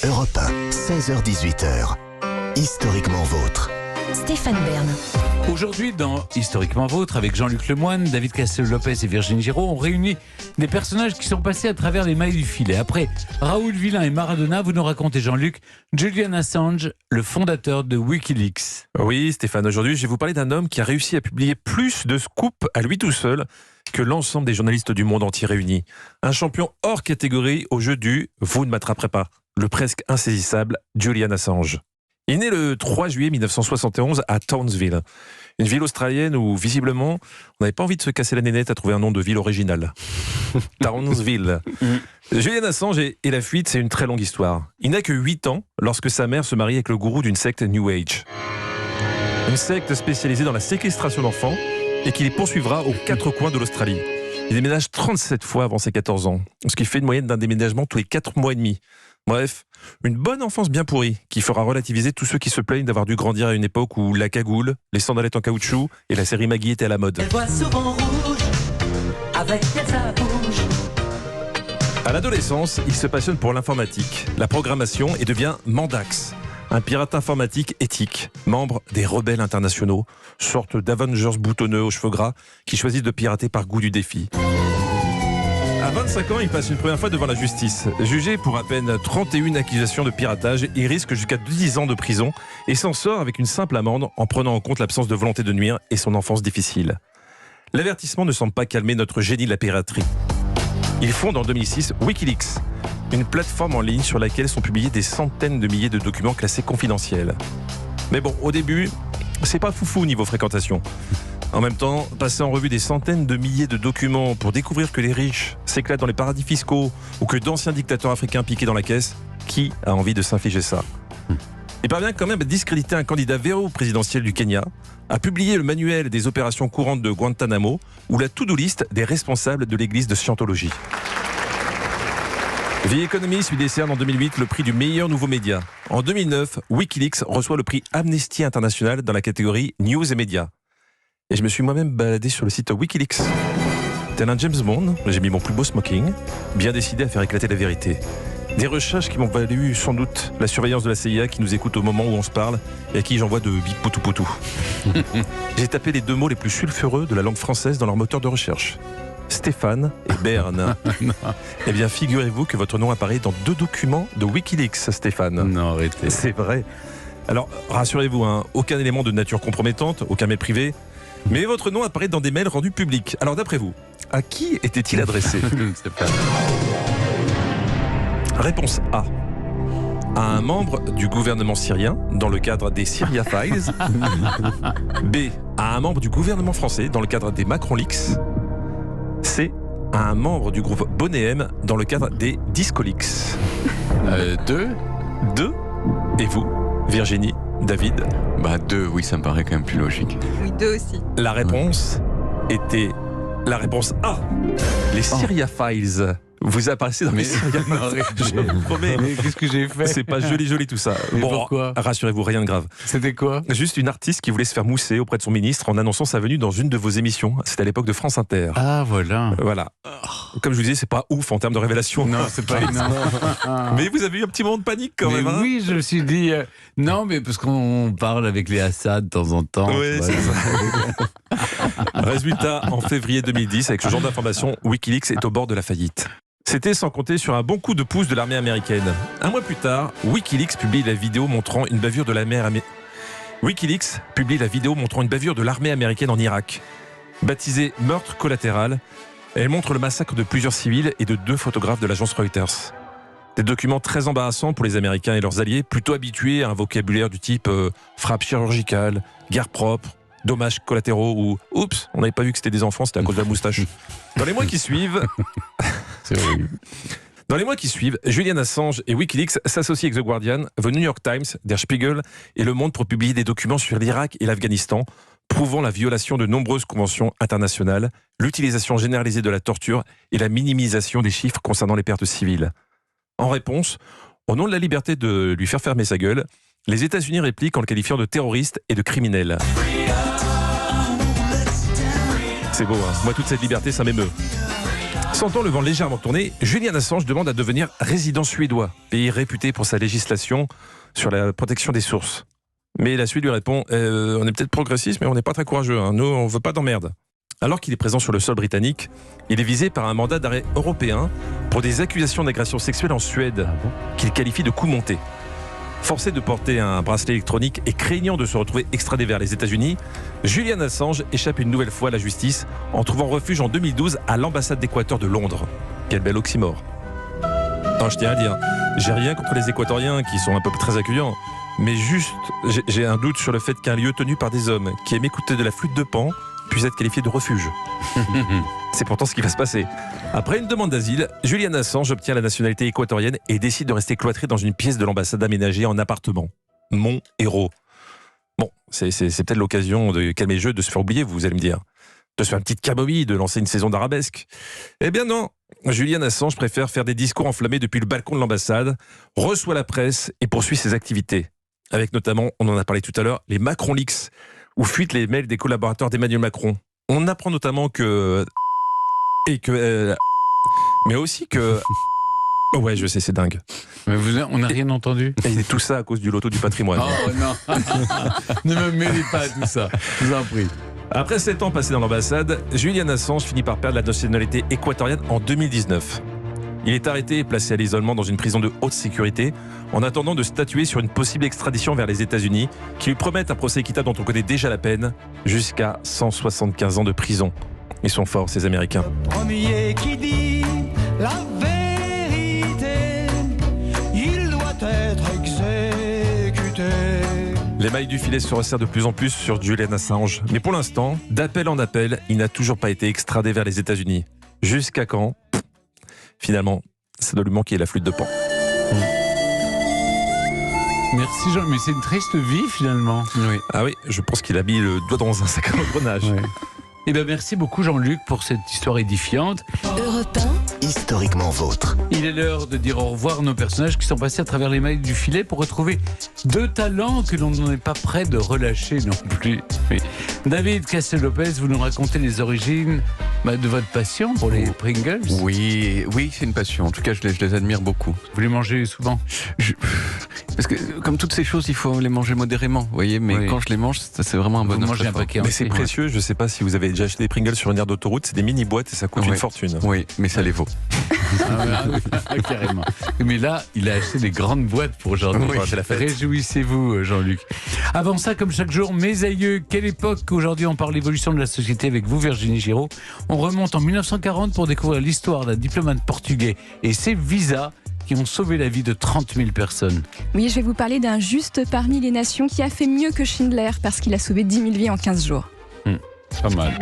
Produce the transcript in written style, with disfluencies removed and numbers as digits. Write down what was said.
Europe 1, 16h-18h. Historiquement vôtre. Stéphane Bern. Aujourd'hui, dans Historiquement Vôtre, avec Jean-Luc Lemoyne, David Castel-Lopez et Virginie Giraud, on réunit des personnages qui sont passés à travers les mailles du filet. Après Raoul Villain et Maradona, vous nous racontez, Jean-Luc, Julian Assange, le fondateur de Wikileaks. Oui, Stéphane, aujourd'hui, je vais vous parler d'un homme qui a réussi à publier plus de scoops à lui tout seul que l'ensemble des journalistes du monde entier réunis. Un champion hors catégorie au jeu du « vous ne m'attraperez pas », le presque insaisissable Julian Assange. Il est né le 3 juillet 1971 à Townsville, une ville australienne où, visiblement, on n'avait pas envie de se casser la nénette à trouver un nom de ville original. Townsville. Julian Assange et la fuite, c'est une très longue histoire. Il n'a que 8 ans lorsque sa mère se marie avec le gourou d'une secte New Age. Une secte spécialisée dans la séquestration d'enfants et qui les poursuivra aux 4 coins de l'Australie. Il déménage 37 fois avant ses 14 ans, ce qui fait une moyenne d'un déménagement tous les 4 mois et demi. Bref, une bonne enfance bien pourrie qui fera relativiser tous ceux qui se plaignent d'avoir dû grandir à une époque où la cagoule, les sandalettes en caoutchouc et la série Maggie étaient à la mode. Elle voit souvent rouge, avec elle ça bouge. À l'adolescence, il se passionne pour l'informatique, la programmation et devient Mandax, un pirate informatique éthique, membre des rebelles internationaux, sorte d'Avengers boutonneux aux cheveux gras qui choisissent de pirater par goût du défi. À 25 ans, il passe une première fois devant la justice. Jugé pour à peine 31 accusations de piratage, il risque jusqu'à 10 ans de prison et s'en sort avec une simple amende en prenant en compte l'absence de volonté de nuire et son enfance difficile. L'avertissement ne semble pas calmer notre génie de la piraterie. Il fonde en 2006 Wikileaks, une plateforme en ligne sur laquelle sont publiés des centaines de milliers de documents classés confidentiels. Mais bon, au début, c'est pas foufou niveau fréquentation. En même temps, passer en revue des centaines de milliers de documents pour découvrir que les riches s'éclatent dans les paradis fiscaux ou que d'anciens dictateurs africains piqués dans la caisse, qui a envie de s'infliger ça ? Il parvient quand même à discréditer un candidat véro présidentiel du Kenya, à publier le manuel des opérations courantes de Guantanamo ou la to-do list des responsables de l'église de Scientologie. The Economist lui décerne en 2008 le prix du meilleur nouveau média. En 2009, Wikileaks reçoit le prix Amnesty International dans la catégorie News et Médias. Et je me suis moi-même baladé sur le site Wikileaks. Tel un James Bond, j'ai mis mon plus beau smoking, bien décidé à faire éclater la vérité. Des recherches qui m'ont valu sans doute la surveillance de la CIA qui nous écoute au moment où on se parle et à qui j'envoie de bip poutou poutou. J'ai tapé les 2 mots les plus sulfureux de la langue française dans leur moteur de recherche. Stéphane et Bern. Eh bien, figurez-vous que votre nom apparaît dans 2 documents de Wikileaks, Stéphane. Non, arrêtez. C'est vrai. Alors, rassurez-vous, aucun élément de nature compromettante, aucun mail privé. Mais votre nom apparaît dans des mails rendus publics. Alors d'après vous, à qui était-il adressé ? Je ne sais pas. Réponse A. À un membre du gouvernement syrien dans le cadre des Syria Files. B. À un membre du gouvernement français dans le cadre des Macron Leaks. C. À un membre du groupe Bonnet M dans le cadre des Disco Leaks. 2. Et vous, Virginie, David ? 2, oui, ça me paraît quand même plus logique. Oui, 2 aussi. La réponse était la réponse A. Les Syria Files. Vous apparaissez dans les Syria Files. Je vous promets. Mais qu'est-ce que j'ai fait ? C'est pas joli tout ça. Mais pourquoi ? Rassurez-vous, rien de grave. C'était quoi ? Juste une artiste qui voulait se faire mousser auprès de son ministre en annonçant sa venue dans une de vos émissions. C'était à l'époque de France Inter. Ah, voilà. Voilà. Comme je vous disais, c'est pas ouf en termes de révélation. Non, c'est pas énorme. Mais vous avez eu un petit moment de panique quand Mais même. oui, je me suis dit... non, mais parce qu'on parle avec les Assad de temps en temps. Oui, tu vois. c'est ça. Résultat, en février 2010, avec ce genre d'informations, Wikileaks est au bord de la faillite. C'était sans compter sur un bon coup de pouce de l'armée américaine. Un mois plus tard, Wikileaks publie la vidéo montrant une bavure de l'armée américaine en Irak. Baptisée « Meurtre collatéral », elle montre le massacre de plusieurs civils et de 2 photographes de l'agence Reuters. Des documents très embarrassants pour les Américains et leurs alliés, plutôt habitués à un vocabulaire du type frappe chirurgicale, guerre propre, dommages collatéraux ou « oups, on n'avait pas vu que c'était des enfants, c'était à cause de la moustache ». Dans les mois qui suivent... C'est horrible. Dans les mois qui suivent, Julian Assange et Wikileaks s'associent avec The Guardian, The New York Times, Der Spiegel et Le Monde pour publier des documents sur l'Irak et l'Afghanistan, prouvant la violation de nombreuses conventions internationales, l'utilisation généralisée de la torture et la minimisation des chiffres concernant les pertes civiles. En réponse, au nom de la liberté de lui faire fermer sa gueule, les États-Unis répliquent en le qualifiant de terroriste et de criminel. C'est beau, Moi, toute cette liberté, ça m'émeut. Sentant le vent légèrement tourner, Julian Assange demande à devenir résident suédois, pays réputé pour sa législation sur la protection des sources. Mais la Suède lui répond on est peut-être progressiste, mais on n'est pas très courageux. Nous, on ne veut pas d'emmerde. Alors qu'il est présent sur le sol britannique, il est visé par un mandat d'arrêt européen pour des accusations d'agression sexuelle en Suède, qu'il qualifie de coup monté. Forcé de porter un bracelet électronique et craignant de se retrouver extradé vers les États-Unis, Julian Assange échappe une nouvelle fois à la justice en trouvant refuge en 2012 à l'ambassade d'Équateur de Londres. Quel bel oxymore. Non, je tiens à dire, j'ai rien contre les Équatoriens qui sont un peu très accueillants, mais juste, j'ai un doute sur le fait qu'un lieu tenu par des hommes qui aiment écouter de la flûte de Pan puisse être qualifié de refuge. C'est pourtant ce qui va se passer. Après une demande d'asile, Julian Assange obtient la nationalité équatorienne et décide de rester cloîtré dans une pièce de l'ambassade aménagée en appartement. Mon héros. Bon, c'est peut-être l'occasion de calmer le jeu, de se faire oublier, vous allez me dire. De se faire une petite camomille, de lancer une saison d'arabesque. Eh bien non, Julian Assange préfère faire des discours enflammés depuis le balcon de l'ambassade, reçoit la presse et poursuit ses activités. Avec notamment, on en a parlé tout à l'heure, les Macron Leaks, où fuitent les mails des collaborateurs d'Emmanuel Macron. On apprend notamment que... mais aussi que... Ouais, je sais, c'est dingue. Mais on n'a rien entendu. Et tout ça à cause du loto du patrimoine. Oh non. Ne me mêlez pas à tout ça, je vous en prie. Après 7 ans passés dans l'ambassade, Julian Assange finit par perdre la nationalité équatorienne en 2019. Il est arrêté et placé à l'isolement dans une prison de haute sécurité en attendant de statuer sur une possible extradition vers les États-Unis qui lui promettent un procès équitable dont on connaît déjà la peine, jusqu'à 175 ans de prison. Ils sont forts, ces Américains. Le premier qui dit la vérité, il doit être exécuté. Les mailles du filet se resserrent de plus en plus sur Julian Assange. Mais pour l'instant, d'appel en appel, il n'a toujours pas été extradé vers les États-Unis. Jusqu'à quand ? Finalement, ça doit lui manquer la flûte de Pan. Merci Jean, mais c'est une triste vie finalement. Oui. Ah oui, je pense qu'il a mis le doigt dans un sac à engrenage. Ouais. Eh bien, merci beaucoup Jean-Luc pour cette histoire édifiante. Europe 1, historiquement vôtre. Il est l'heure de dire au revoir à nos personnages qui sont passés à travers les mailles du filet pour retrouver deux talents que l'on n'est pas prêt de relâcher non plus. Oui. David Castel-Lopez, vous nous racontez les origines de votre passion pour les Pringles. Oui, c'est une passion. En tout cas, je les admire beaucoup. Vous les mangez souvent? Parce que, comme toutes ces choses, il faut les manger modérément, vous voyez. Mais Oui. quand je les mange, c'est vraiment un Vous bonheur. mangez un très fort. paquet Mais c'est entier. précieux, je ne sais pas si vous avez déjà acheté des Pringles sur une aire d'autoroute, c'est des mini-boîtes et ça coûte Ouais. une fortune. Oui, mais ça les vaut. Carrément. Mais là, il a acheté des grandes boîtes pour aujourd'hui. Oui, c'est la fête. Réjouissez-vous, Jean-Luc. Avant ça, comme chaque jour, mes aïeux, quelle époque. Aujourd'hui, on parle de l'évolution de la société avec vous, Virginie Giraud. On remonte en 1940 pour découvrir l'histoire d'un diplomate portugais et ses visas qui ont sauvé la vie de 30 000 personnes. Oui, je vais vous parler d'un juste parmi les nations qui a fait mieux que Schindler parce qu'il a sauvé 10 000 vies en 15 jours. Pas mal.